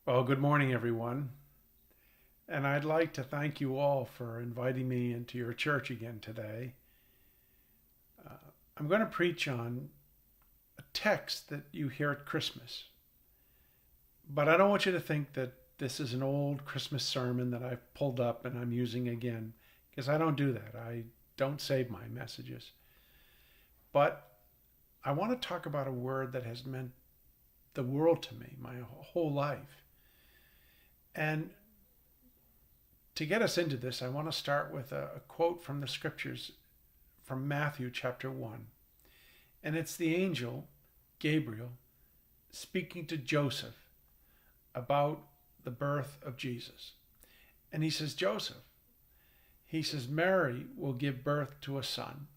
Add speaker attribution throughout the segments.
Speaker 1: Well, good morning, everyone. And I'd like to thank you all for inviting me into your church again today. Uh, I'm going to preach on a text that you hear at Christmas. But I don't want you to think that this is an old Christmas sermon that I've pulled up and I'm using again, because I don't do that. I don't save my messages. But I want to talk about a word that has meant the world to me my whole life. And to get us into this, I want to start with a quote from the scriptures from Matthew chapter 1. And it's the angel, Gabriel, speaking to Joseph about the birth of Jesus. And he says, Joseph, he says, Mary will give birth to a son,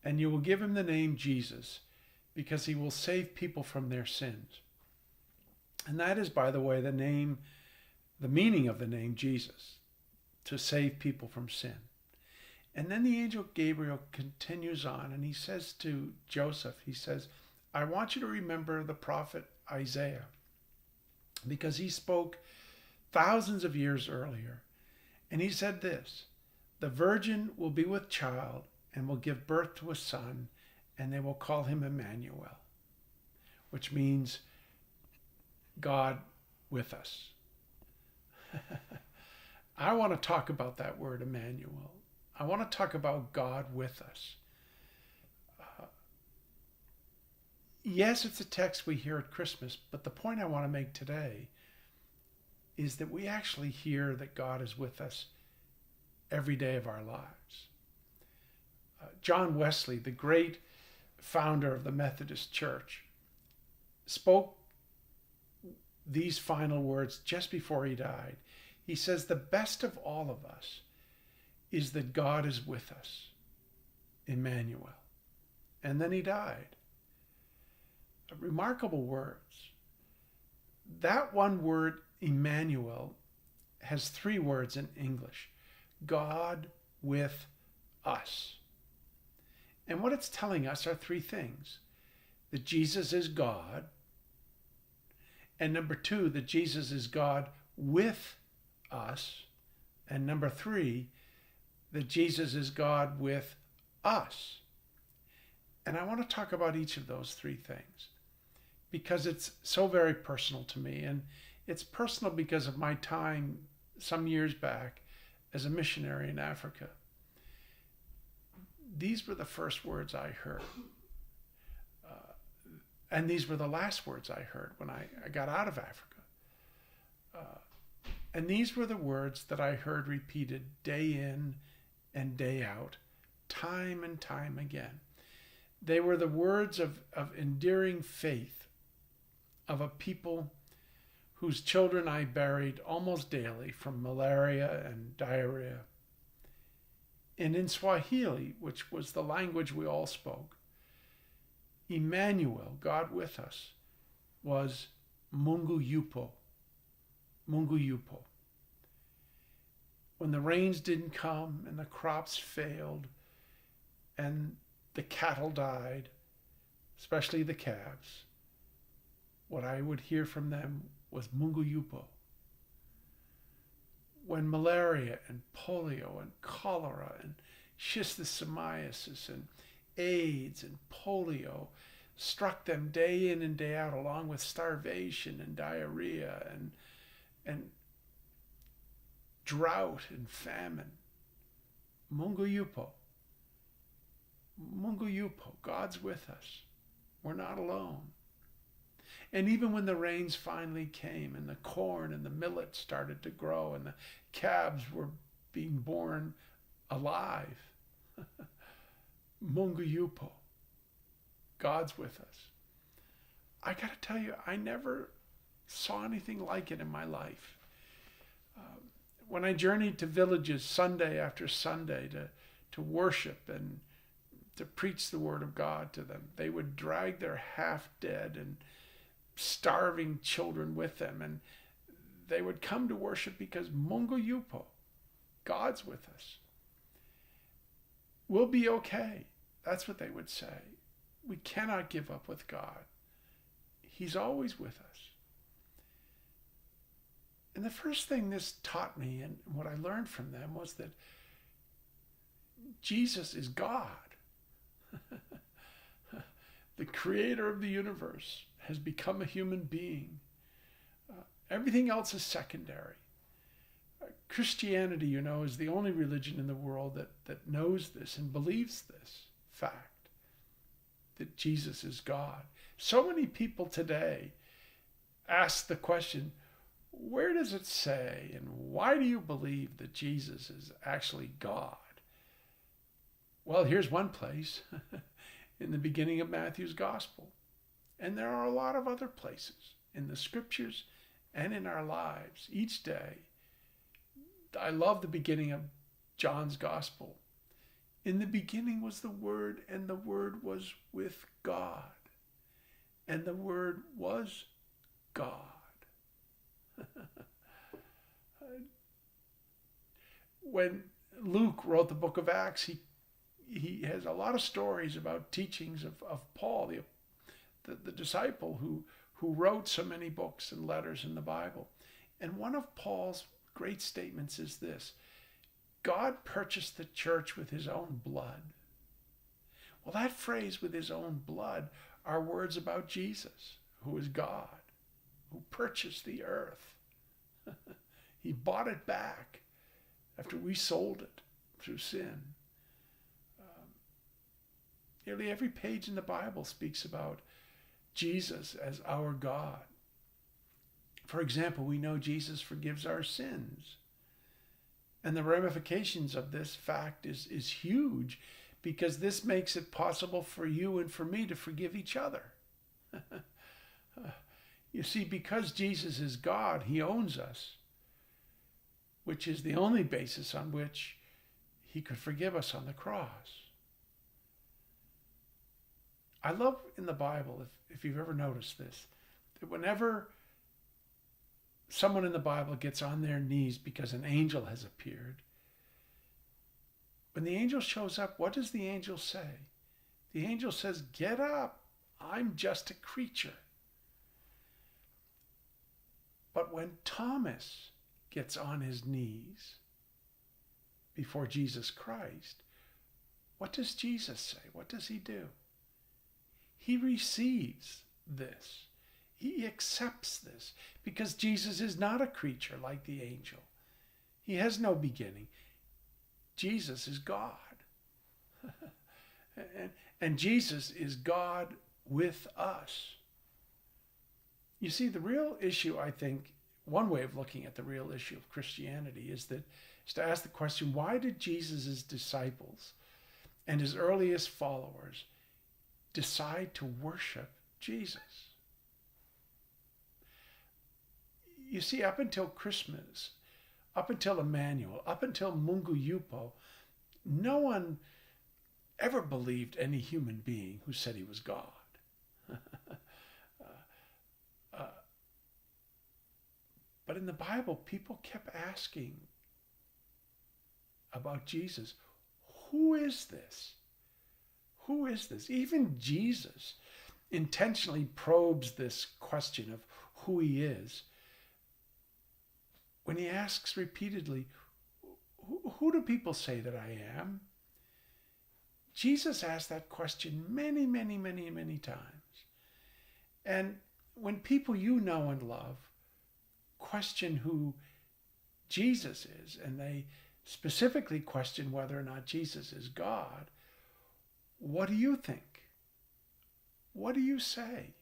Speaker 1: and you will give him the name Jesus, because he will save people from their sins. And that is, by the way, the meaning of the name Jesus, to save people from sin. And then the angel Gabriel continues on and he says to Joseph, he says, I want you to remember the prophet Isaiah, because he spoke thousands of years earlier. And he said this, the virgin will be with child and will give birth to a son, and they will call him Emmanuel, which means God with us. I want to talk about that word, Emmanuel. I want to talk about God with us. Yes, it's a text we hear at Christmas, but the point I want to make today is that we actually hear that God is with us every day of our lives. John Wesley, the great founder of the Methodist Church, spoke these final words just before he died. He says, the best of all of us is that God is with us, Emmanuel. And then he died. Remarkable words. That one word, Emmanuel, has three words in English. God with us. And what it's telling us are three things. That Jesus is God. And number two, that Jesus is God with us. And number three, that Jesus is God with us. And I want to talk about each of those three things because it's so very personal to me. And it's personal because of my time some years back as a missionary in Africa. These were the first words I heard. And these were the last words I heard when I got out of Africa. And these were the words that I heard repeated day in and day out, time and time again. They were the words of endearing faith of a people whose children I buried almost daily from malaria and diarrhea. And in Swahili, which was the language we all spoke, Emmanuel, God with us, was Mungu yupo. Mungu yupo. When the rains didn't come and the crops failed and the cattle died, especially the calves, what I would hear from them was Mungu yupo. When malaria and polio and cholera and schistosomiasis and AIDS and polio struck them day in and day out, along with starvation and diarrhea and drought and famine. Mungu yupo. Mungu yupo. God's with us. We're not alone. And even when the rains finally came and the corn and the millet started to grow and the calves were being born alive, Mungu yupo. God's with us. I got to tell you, I never saw anything like it in my life. When I journeyed to villages Sunday after Sunday to worship and to preach the word of God to them, they would drag their half-dead and starving children with them, and they would come to worship because Mungu yupo, God's with us. We'll be okay. That's what they would say. We cannot give up with God. He's always with us. And the first thing this taught me, and what I learned from them, was that Jesus is God. The creator of the universe has become a human being. Everything else is secondary. Christianity, is the only religion in the world that knows this and believes this fact, that Jesus is God. So many people today ask the question, where does it say, and why do you believe that Jesus is actually God? Well, here's one place, in the beginning of Matthew's gospel. And there are a lot of other places in the scriptures and in our lives each day. I love the beginning of John's gospel. In the beginning was the Word, and the Word was with God, and the Word was God. When Luke wrote the book of Acts, he has a lot of stories about teachings of Paul, the disciple who wrote so many books and letters in the Bible. And one of Paul's great statements is this: God purchased the church with his own blood. Well, that phrase, with his own blood, are words about Jesus, who is God, who purchased the earth. He bought it back after we sold it through sin. Nearly every page in the Bible speaks about Jesus as our God. For example, we know Jesus forgives our sins. And the ramifications of this fact is huge, because this makes it possible for you and for me to forgive each other. You see, because Jesus is God, he owns us, which is the only basis on which he could forgive us on the cross. I love in the Bible, if you've ever noticed this, that whenever someone in the Bible gets on their knees because an angel has appeared, when the angel shows up, what does the angel say? The angel says, "Get up, I'm just a creature." But when Thomas gets on his knees before Jesus Christ, what does Jesus say? What does he do? He receives this. He accepts this, because Jesus is not a creature like the angel. He has no beginning. Jesus is God. And Jesus is God with us. You see, the real issue, I think, one way of looking at the real issue of Christianity is to ask the question, why did Jesus' disciples and his earliest followers decide to worship Jesus? You see, up until Christmas, up until Emmanuel, up until Mungu, yupo, no one ever believed any human being who said he was God. But in the Bible, people kept asking about Jesus. Who is this? Who is this? Even Jesus intentionally probes this question of who he is when he asks repeatedly, who do people say that I am? Jesus asked that question many, many, many, many times. And when people you know and love question who Jesus is, and they specifically question whether or not Jesus is God, what do you think? What do you say?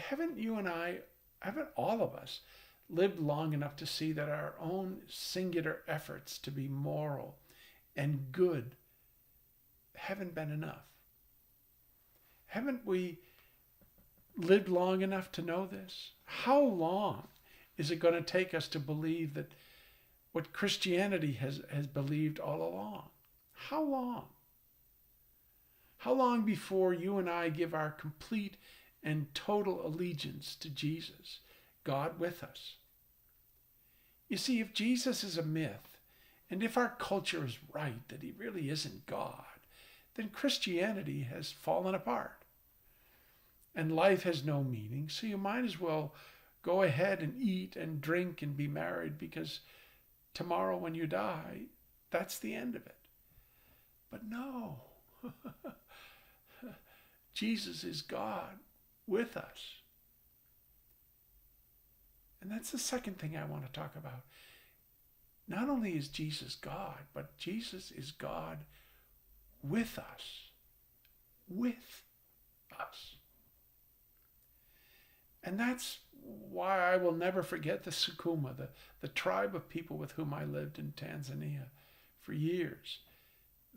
Speaker 1: Haven't all of us lived long enough to see that our own singular efforts to be moral and good haven't been enough? Haven't we lived long enough to know this? How long is it going to take us to believe that what Christianity has believed all along? How long? How long before you and I give our complete and total allegiance to Jesus, God with us? You see, if Jesus is a myth, and if our culture is right that he really isn't God, then Christianity has fallen apart. And life has no meaning, so you might as well go ahead and eat and drink and be married, because tomorrow when you die, that's the end of it. But no, Jesus is God with us. And that's the second thing I want to talk about. Not only is Jesus God, but Jesus is God with us. With us. And that's why I will never forget the Sukuma, the tribe of people with whom I lived in Tanzania for years.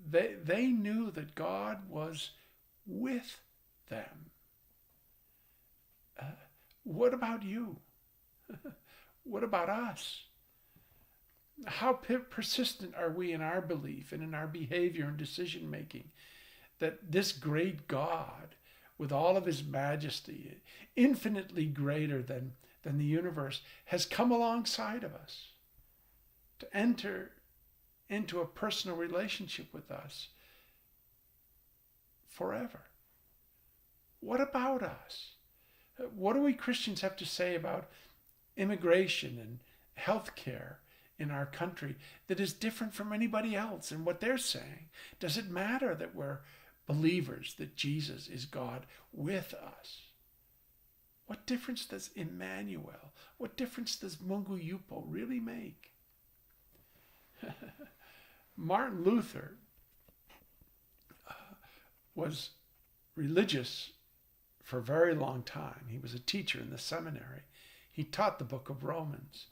Speaker 1: They knew that God was with them. What about you? What about us? How persistent are we in our belief and in our behavior and decision making that this great God, with all of his majesty, infinitely greater than the universe, has come alongside of us to enter into a personal relationship with us forever? What about us? What do we Christians have to say about immigration and health care in our country that is different from anybody else and what they're saying? Does it matter that we're believers, that Jesus is God with us? What difference does Emmanuel, what difference does Mungu yupo really make? Martin Luther was religious for a very long time. He was a teacher in the seminary. He taught the book of Romans.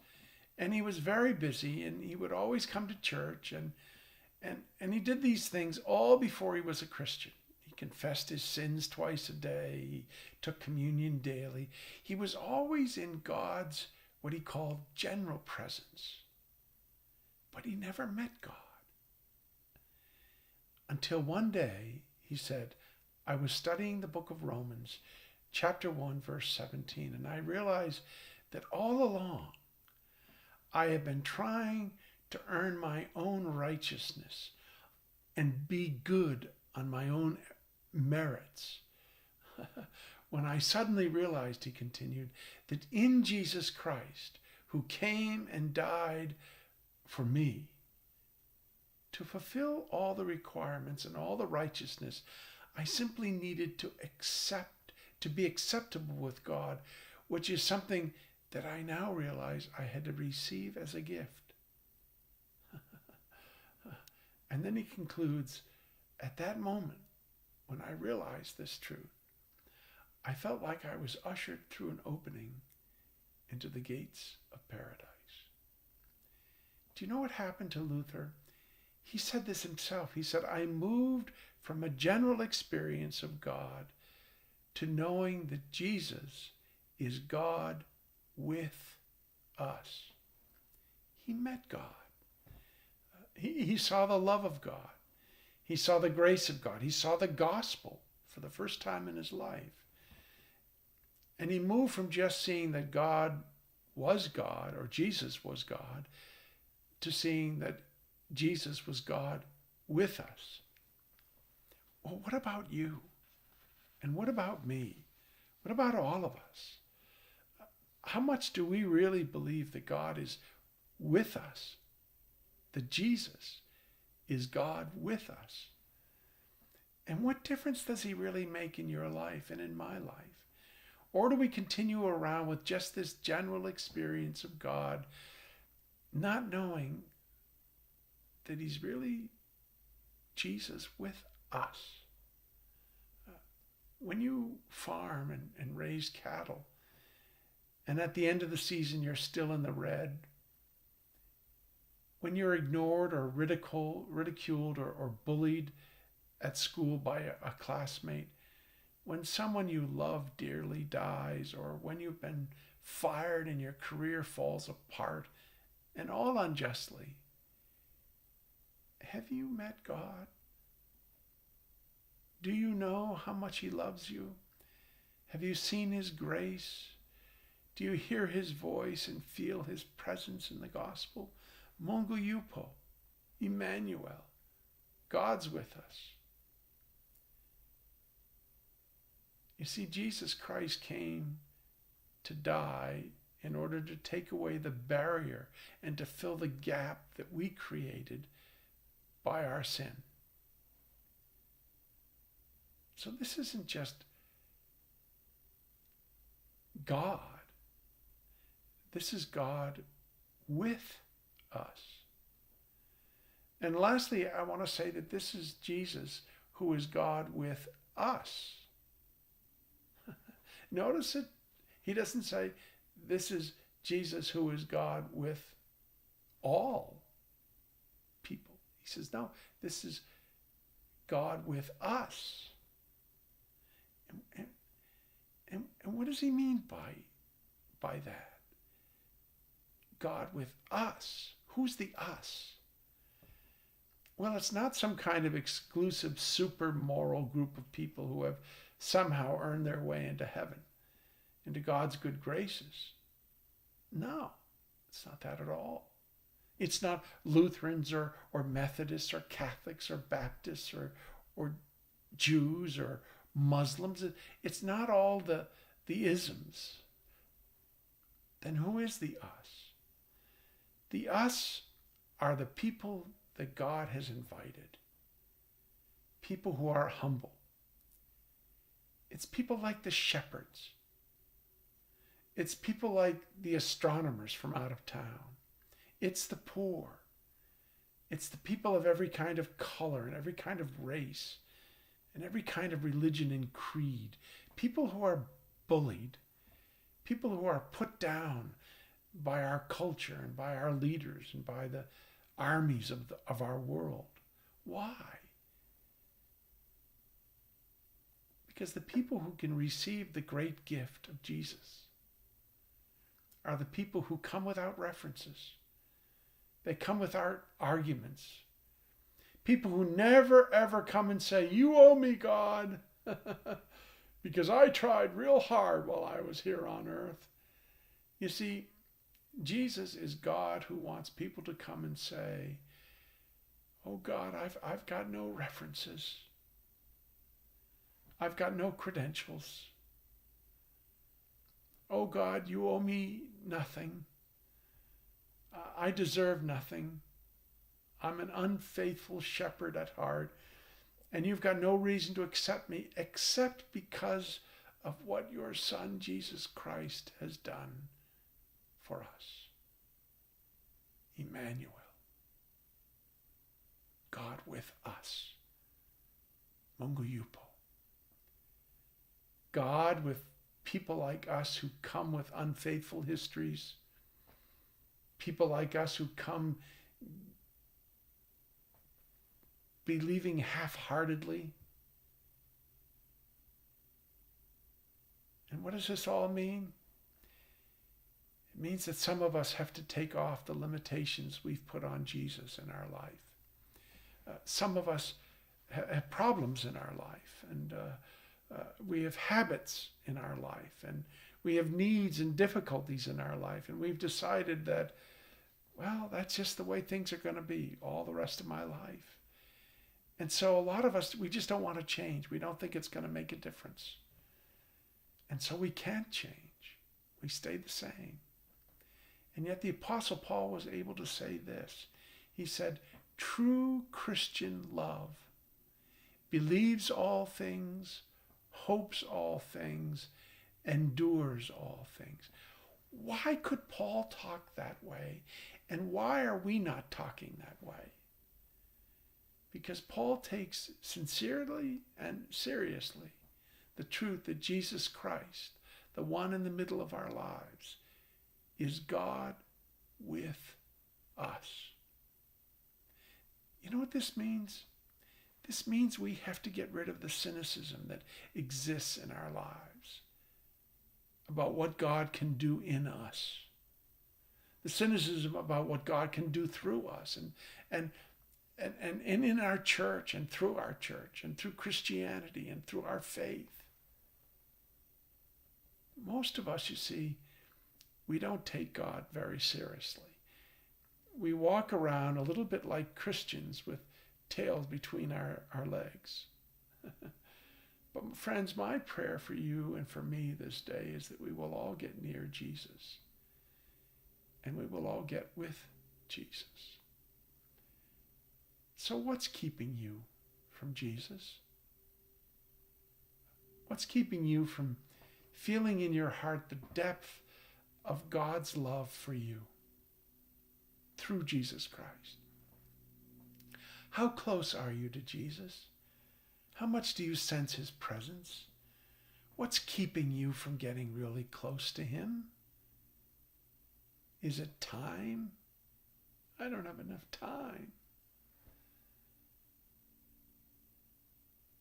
Speaker 1: And he was very busy, and he would always come to church, and he did these things all before he was a Christian. He confessed his sins twice a day. He took communion daily. He was always in God's, what he called, general presence. But he never met God. Until one day, he said, I was studying the book of Romans, chapter 1, verse 17, and I realized that all along, I have been trying to earn my own righteousness and be good on my own merits. When I suddenly realized, he continued, that in Jesus Christ, who came and died for me, to fulfill all the requirements and all the righteousness, I simply needed to be acceptable with God, which is something that I now realize I had to receive as a gift. And then he concludes, at that moment, when I realized this truth, I felt like I was ushered through an opening into the gates of paradise. Do you know what happened to Luther? He said this himself. He said, I moved from a general experience of God to knowing that Jesus is God with us. He met God. He saw the love of God. He saw the grace of God. He saw the gospel for the first time in his life. And he moved from just seeing that God was God, or Jesus was God, to seeing that Jesus was God with us. Well, what about you? And what about me? What about all of us? How much do we really believe that God is with us? That Jesus is God with us? And what difference does he really make in your life and in my life? Or do we continue around with just this general experience of God, not knowing that he's really Jesus with us? When you farm and raise cattle, and at the end of the season you're still in the red, when you're ignored or ridiculed or bullied at school by a classmate, when someone you love dearly dies, or when you've been fired and your career falls apart, and all unjustly, have you met God? Do you know how much he loves you? Have you seen his grace? Do you hear his voice and feel his presence in the gospel? Mungu yupo, Emmanuel, God's with us. You see, Jesus Christ came to die in order to take away the barrier and to fill the gap that we created by our sin. So this isn't just God. This is God with us. And lastly, I want to say that this is Jesus who is God with us. Notice it. He doesn't say this is Jesus who is God with all people. He says, no, this is God with us. And what does he mean by that? God with us. Who's the us? Well, it's not some kind of exclusive, super moral group of people who have somehow earned their way into heaven, into God's good graces. No, it's not that at all. It's not Lutherans or Methodists or Catholics or Baptists or Jews or Muslims. It's not all the isms. Then who is the us? The us are the people that God has invited. People who are humble. It's people like the shepherds. It's people like the astronomers from out of town. It's the poor. It's the people of every kind of color and every kind of race and every kind of religion and creed. People who are bullied. People who are put down by our culture and by our leaders and by the armies of our world. Why? Because the people who can receive the great gift of Jesus are the people who come without references. They come without arguments. People who never ever come and say, you owe me, God, because I tried real hard while I was here on earth. You see, Jesus is God who wants people to come and say, oh God, I've got no references. I've got no credentials. Oh God, you owe me nothing. I deserve nothing. I'm an unfaithful shepherd at heart, and you've got no reason to accept me except because of what your Son, Jesus Christ, has done for us. Emmanuel. God with us. Mungu, yupo. God with people like us who come with unfaithful histories. People like us who come believing half-heartedly. And what does this all mean? It means that some of us have to take off the limitations we've put on Jesus in our life. Some of us have problems in our life, and we have habits in our life, and we have needs and difficulties in our life, and we've decided that, well, that's just the way things are going to be all the rest of my life. And so a lot of us, we just don't want to change. We don't think it's going to make a difference. And so we can't change. We stay the same. And yet the Apostle Paul was able to say this. He said, true Christian love believes all things, hopes all things, endures all things. Why could Paul talk that way? And why are we not talking that way? Because Paul takes sincerely and seriously the truth that Jesus Christ, the one in the middle of our lives, is God with us. You know what this means? This means we have to get rid of the cynicism that exists in our lives about what God can do in us. The cynicism about what God can do through us and in our church and through our church and through Christianity and through our faith. Most of us, you see, we don't take God very seriously. We walk around a little bit like Christians with tails between our legs. But friends, my prayer for you and for me this day is that we will all get near Jesus and we will all get with Jesus. So what's keeping you from Jesus? What's keeping you from feeling in your heart the depth of God's love for you through Jesus Christ? How close are you to Jesus? How much do you sense his presence? What's keeping you from getting really close to him? Is it time? I don't have enough time.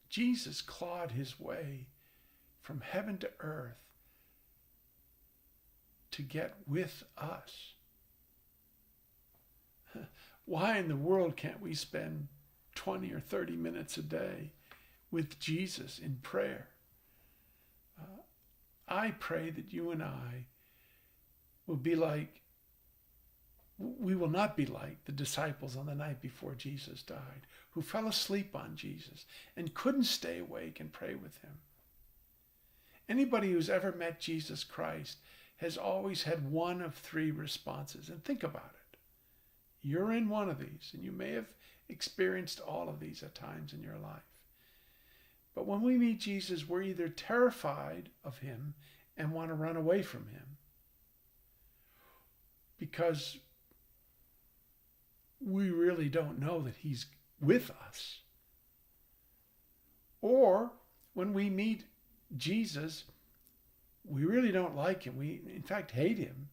Speaker 1: Jesus clawed his way from heaven to earth to get with us. Why in the world can't we spend 20 or 30 minutes a day with Jesus in prayer? I pray that you and I will be like, we will not be like the disciples on the night before Jesus died, who fell asleep on Jesus and couldn't stay awake and pray with him. Anybody who's ever met Jesus Christ has always had one of three responses. And think about it. You're in one of these, and you may have experienced all of these at times in your life. But when we meet Jesus, we're either terrified of him and want to run away from him because we really don't know that he's with us. Or when we meet Jesus, we really don't like him. We, in fact, hate him.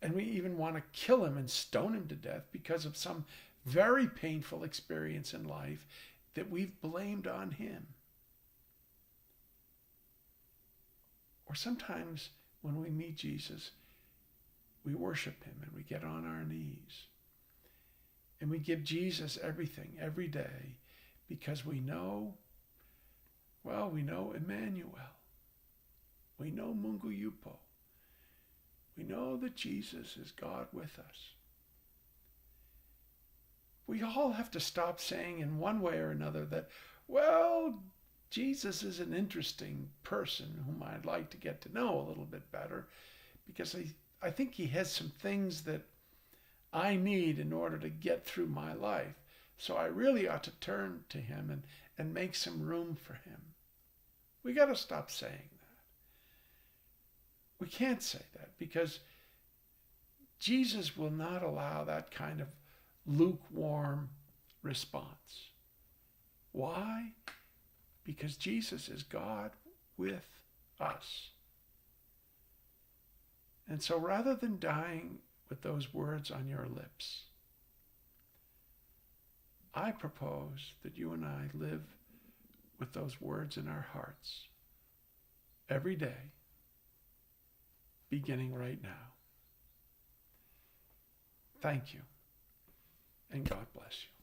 Speaker 1: And we even want to kill him and stone him to death because of some very painful experience in life that we've blamed on him. Or sometimes when we meet Jesus, we worship him and we get on our knees. And we give Jesus everything every day because we know, well, we know Emmanuel. We know Mungu, yupo. We know that Jesus is God with us. We all have to stop saying in one way or another that, well, Jesus is an interesting person whom I'd like to get to know a little bit better because I think he has some things that I need in order to get through my life. So I really ought to turn to him and make some room for him. We got to stop saying that. We can't say that because Jesus will not allow that kind of lukewarm response. Why? Because Jesus is God with us. And so rather than dying with those words on your lips, I propose that you and I live with those words in our hearts every day, beginning right now. Thank you, and God bless you.